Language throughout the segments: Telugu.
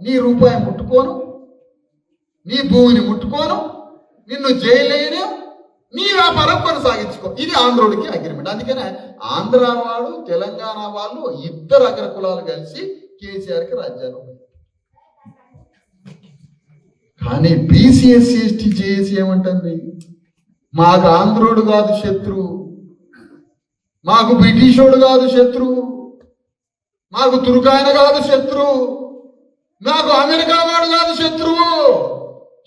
నీ రూపాయి ముట్టుకోను, నీ భూమిని ముట్టుకోను, నిన్ను జైలేను, నీ వ్యాపారం కొనసాగించుకో. ఇది ఆంధ్రుడికి అగ్రిమెంట్. అందుకనే ఆంధ్ర వాడు తెలంగాణ వాళ్ళు ఇద్దరు అగ్ర కులాలు కలిసి కేసీఆర్కి రాజ్యాలు. కానీ బీసీ ఎస్సీ ఎస్టీ జేఏసీ ఏమంటుంది? మాకు ఆంధ్రోడు కాదు శత్రువు, మాకు బ్రిటిషోడు కాదు శత్రువు, మాకు తుర్కాయన కాదు శత్రువు, నాకు అమెరికా వాడు కాదు శత్రువు.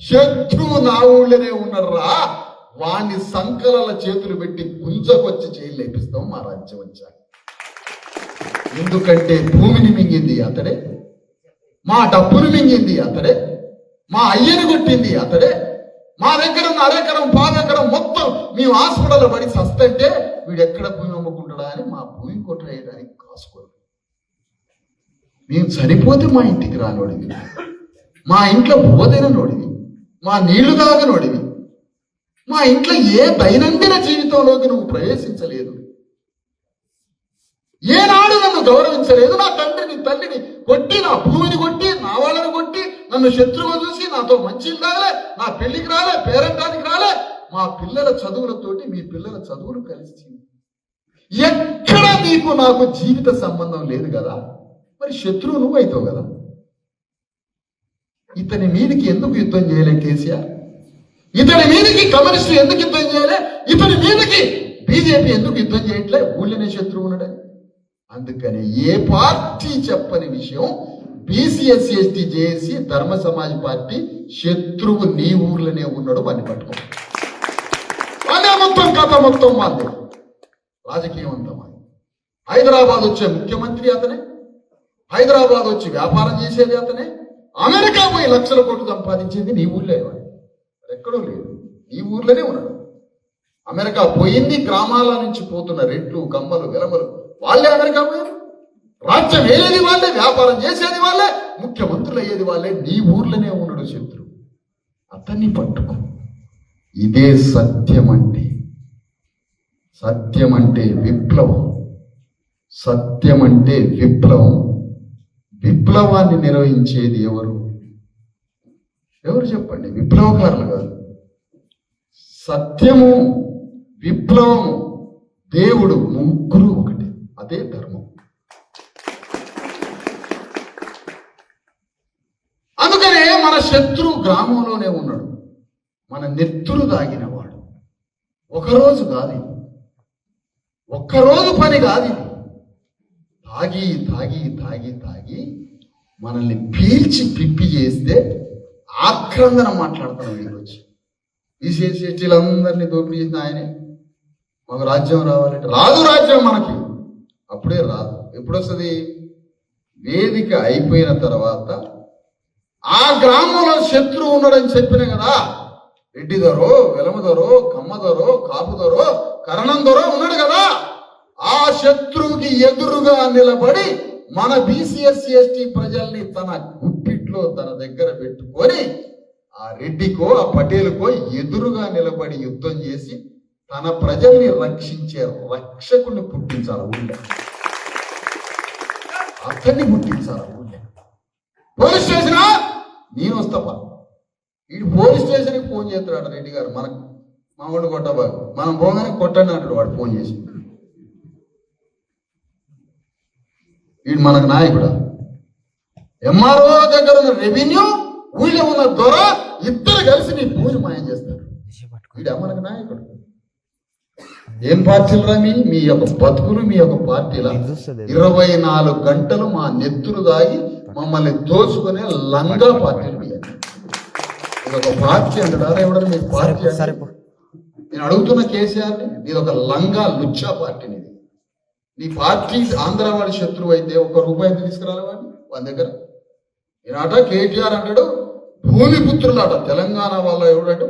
శత్రువు నా ఊళ్ళోనే ఉన్నారా, వాణ్ణి సంకలల చేతులు పెట్టి గుంజకొచ్చి జైలు లేపిస్తాం మా రాజ్యం వచ్చాక. ఎందుకంటే భూమిని మింగింది అతడే, మా డబ్బును మింగింది అతడే, మా అయ్యని కొట్టింది అతడే, మా దగ్గర ఉన్న అరెకరం పాదెకరం మొత్తం మేము హాస్పిటల్లో పడి సస్తంటే వీడు ఎక్కడ భూమి అమ్ముకుంటాడా అని మా భూమి కొట్టేయడానికి కాసుకోరు. మేము చనిపోతే మా ఇంటికి రానోడివి, మా ఇంట్లో బోధైన నోడివి, మా నీళ్లు తాగనోడివి, మా ఇంట్లో ఏ దైనందిన జీవితంలోకి నువ్వు ప్రవేశించలేదు, ఏనాడు నన్ను గౌరవించలేదు. నా తండ్రిని తల్లిని కొట్టి, నా భూమిని కొట్టి, నా వాళ్ళని కొట్టి, నన్ను శత్రువుగా చూసి నాతో మంచిలు రాలే, నా పెళ్లికి రాలే, పేరంటానికి రాలే, మా పిల్లల చదువులతోటి మీ పిల్లల చదువులు కలిసి ఎక్కడ నీకు నాకు జీవిత సంబంధం లేదు కదా, మరి శత్రువు నువ్వు అవుతావు కదా. ఇతని మీదకి ఎందుకు యుద్ధం చేయలే కేసీఆర్? ఇతని మీదకి కమ్యూనిస్టులు ఎందుకు యుద్ధం చేయలే? ఇతని మీదకి బీజేపీ ఎందుకు యుద్ధం చేయట్లే? ఊళ్ళనే శత్రువు ఉన్నాడే. అందుకని ఏ పార్టీ చెప్పని విషయం బీసీ ఎస్సీ ఎస్టీ జేఏసీ ధర్మ సమాజ్ పార్టీ శత్రువు నీ ఊర్లోనే ఉన్నాడు, వాడిని పట్టుకో. అదే మొత్తం కథ మొత్తం వాళ్ళే, రాజకీయం అంతా మాది. హైదరాబాద్ వచ్చే ముఖ్యమంత్రి అతనే, హైదరాబాద్ వచ్చి వ్యాపారం చేసేది అతనే, అమెరికా పోయి లక్షల కోట్లు సంపాదించేది నీ ఊళ్ళో. ఎక్కడో లేదు, నీ ఊర్లోనే ఉన్నాడు. అమెరికా పోయింది, గ్రామాల నుంచి పోతున్న రెట్లు కమ్మలు విలమలు వాళ్ళే అమెరికా పోయారు. రాజ్యం వేసేది వాళ్ళే, వ్యాపారం చేసేది వాళ్ళే, ముఖ్యమంత్రులు అయ్యేది వాళ్ళే. నీ ఊర్లోనే ఉన్నాడు శత్రువు, అతన్ని పట్టుకో. ఇదే సత్యం అంటే. సత్యం అంటే విప్లవం, సత్యం అంటే విప్లవం. విప్లవాన్ని నిర్వహించేది ఎవరు? ఎవరు చెప్పండి? విప్లవకారులు కాదు. సత్యము, విప్లవము, దేవుడు ముగ్గురు ఒకటి. అదే ధర్మం. అందుకనే మన శత్రువు గ్రామంలోనే ఉన్నాడు, మన నెత్తురు దాగినవాడు. ఒకరోజు కాదు, ఒక్కరోజు పని కాదు. తాగి తాగి తాగి తాగి మనల్ని పీల్చి పిప్పి చేస్తే ఆక్రందన మాట్లాడుతున్నాం. ఈరోజు బీసీఎస్టీలందరినీ దోపిడీ చేసిన ఆయనే. మాకు రాజ్యం రావాలంటే రాదు, రాజ్యం మనకి అప్పుడే రాదు. ఎప్పుడు వస్తుంది? వేదిక అయిపోయిన తర్వాత ఆ గ్రామంలో శత్రువు ఉన్నాడని చెప్పిన కదా, రెడ్డిదరో వెలమదరో కమ్మదరో కాపుదరో కరణందరో ఉన్నాడు కదా, ఆ శత్రువుకి ఎదురుగా నిలబడి మన బీసీఎస్సీ ఎస్టీ ప్రజల్ని తన గుప్పిట్లో తన దగ్గర పెట్టుకొని ఆ రెడ్డికో ఆ పటేలుకో ఎదురుగా నిలబడి యుద్ధం చేసి తన ప్రజల్ని రక్షించే రక్షకుడిని పుట్టించాలి ఊళ్ళో. అతన్ని పుట్టించాలి ఊళ్ళో. పోలీస్ స్టేషనా నేను వస్తాపా. వీడు పోలీస్ స్టేషన్కి ఫోన్ చేస్తున్నాడు రెడ్డి గారు, మనకు మా వాడు కొట్టబా, మనం పోగానే కొట్టండి అంటాడు వాడు ఫోన్ చేసి. వీడు మనకు నాయకుడా? ఎంఆర్ఓ దగ్గర ఉన్న రెవెన్యూ, ఊళ్ళో ఉన్న దొర ఇద్దరు కలిసి నీ భూమిని మాయం చేస్తారు. వీడే మనకు నాయకుడు. ఏం పార్టీలు రా మీ యొక్క బతుకులు, మీ యొక్క పార్టీల 24 గంటలు మా నెత్తులు దాగి మమ్మల్ని దోచుకునే లంగా పార్టీలు. ఇదొక పార్టీ అంటారా? ఎవడన్నా మీ పార్టీ? నేను అడుగుతున్న కేసీఆర్ని, ఇది ఒక లంగా లుచ్చా పార్టీ. నీ పార్టీ ఆంధ్ర వాడి శత్రువు అయితే ₹1 తీసుకురాలి వాడి దగ్గర. ఈనాట కేటీఆర్ అంటాడు భూమి పుత్రులాట. తెలంగాణ వాళ్ళ ఎవడట?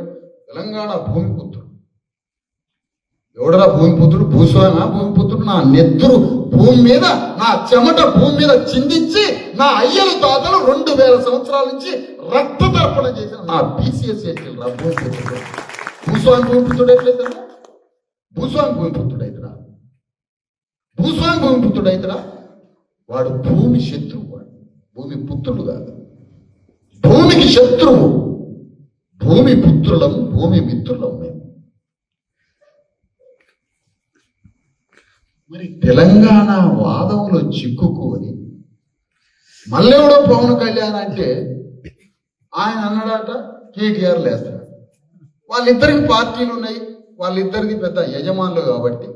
తెలంగాణ భూమి పుత్రుడు. ఎవడరా భూమి పుత్రుడు? భూస్వామి భూమి పుత్రుడు. నా నెత్తురు భూమి మీద, నా చెమట భూమి మీద చిందించి నా అయ్యల తాతలు 2000 సంవత్సరాల నుంచి రక్త తర్పణ చేసిన నా బీసీఎస్సీ రా భూమి పుత్రుడు. భూస్వామి భూమి పుత్రుడు ఎట్లయితే? భూస్వామి భూమి పుత్రుడు అవుతున్నా, భూస్వామి భూమి పుత్రుడు అవుతున్నా. వాడు భూమి శత్రువు, వాడు భూమి పుత్రుడు కాదు. భూమికి శత్రువు, భూమి పుత్రులం, భూమి మిత్రులం మేము. మరి తెలంగాణ వాదంలో చిక్కుకొని మళ్ళెవడో పవన్ కళ్యాణ్ అంటే ఆయన అన్నాడట కేటీఆర్ లేస్తాడు. వాళ్ళిద్దరికి పార్టీలు ఉన్నాయి, వాళ్ళిద్దరిది పెద్ద యజమానులు కాబట్టి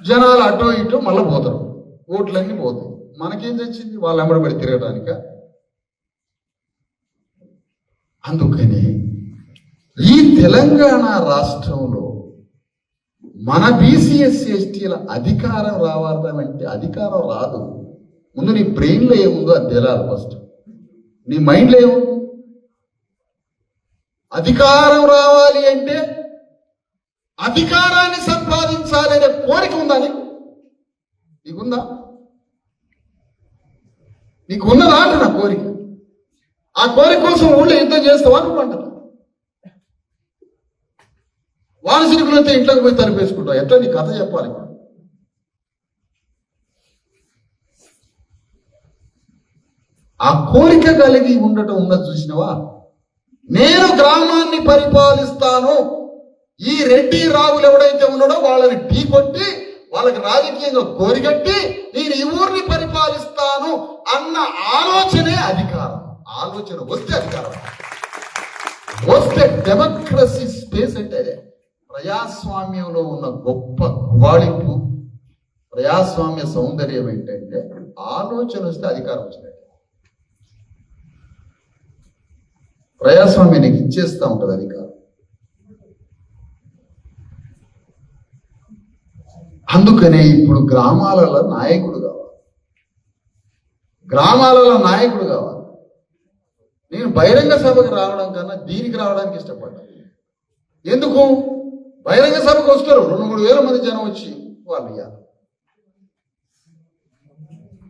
జనాలు అటో ఇటో మళ్ళీ పోతారు, ఓట్లన్నీ పోతాయి. మనకేం తెచ్చింది వాళ్ళ వెంబడి తిరగడానిక? అందుకని ఈ తెలంగాణ రాష్ట్రంలో మన బీసీఎస్సీ ఎస్టీల అధికారం రావాలంటే అధికారం రాదు. ముందు నీ బ్రెయిన్లో ఏముందో అది తెలియాలి. ఫస్ట్ నీ మైండ్లో ఏముంది? అధికారం రావాలి అంటే అధికారాన్ని సంపాదించాలి అనే కోరిక ఉందా నీకుందా? నీకు ఉన్నదా అంటే నా కోరిక. ఆ కోరిక కోసం ఊళ్ళో యుద్ధం చేస్తావా నువ్వు అంటారు. వానసిరికులతో ఇంట్లోకి పోయి తరిపేసుకుంటావు. ఎట్లా నీ కథ చెప్పాలి? ఆ కోరిక కలిగి ఉండటం ఉన్నది చూసినవా? నేను గ్రామాన్ని పరిపాలిస్తాను, ఈ రెడ్డి రావులు ఎవడైతే ఉన్నాడో వాళ్ళని ఢీకొట్టి వాళ్ళకి రాజకీయంగా కోరిగట్టి నేను ఈ ఊరిని పరిపాలిస్తాను అన్న ఆలోచనే అధికారం. ఆలోచన వస్తే అధికారం వస్తే డెమోక్రసీ స్పేస్ అంటే ప్రజాస్వామ్యంలో ఉన్న గొప్ప గువాళింపు, ప్రజాస్వామ్య సౌందర్యం ఏంటంటే ఆలోచన వస్తే అధికారం వచ్చినట్టు. ప్రజాస్వామ్యాన్ని ఇచ్చేస్తూ ఉంటుంది అధికారం. అందుకనే ఇప్పుడు గ్రామాలలో నాయకుడు కావాలి, గ్రామాలలో నాయకుడు కావాలి. నేను బహిరంగ సభకు రావడం కన్నా దీనికి రావడానికి ఇష్టపడ్డాను. ఎందుకు? బహిరంగ సభకు వస్తారు 2-3 వేల మంది జనం వచ్చి వాళ్ళు ఇవ్వాలి.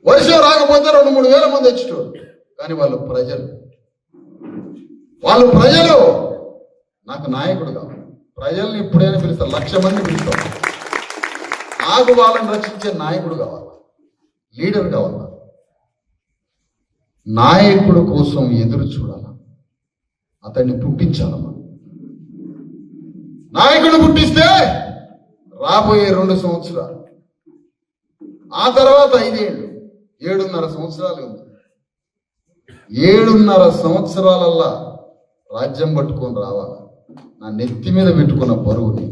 వర్షం రాకపోతే 2-3 వేల మంది వచ్చేటోరు. కానీ వాళ్ళు ప్రజలు నాకు నాయకుడు కావాలి. ప్రజల్ని ఎప్పుడైనా పిలుస్తారు, 1,00,000 మంది పిలుస్తారు. నాకు వాళ్ళని రక్షించే నాయకుడు కావాలి, లీడర్ కావాలి. నాయకుడు కోసం ఎదురు చూడాల, అతన్ని పుట్టించాలమ్మా. నాయకుడు పుట్టిస్తే రాబోయే 2 సంవత్సరాలు, ఆ తర్వాత 5 ఏళ్ళు, 7.5 సంవత్సరాలు ఉంది. 7.5 సంవత్సరాలల్లా రాజ్యం పట్టుకొని రావాలి. నా నెత్తి మీద పెట్టుకున్న బరువుని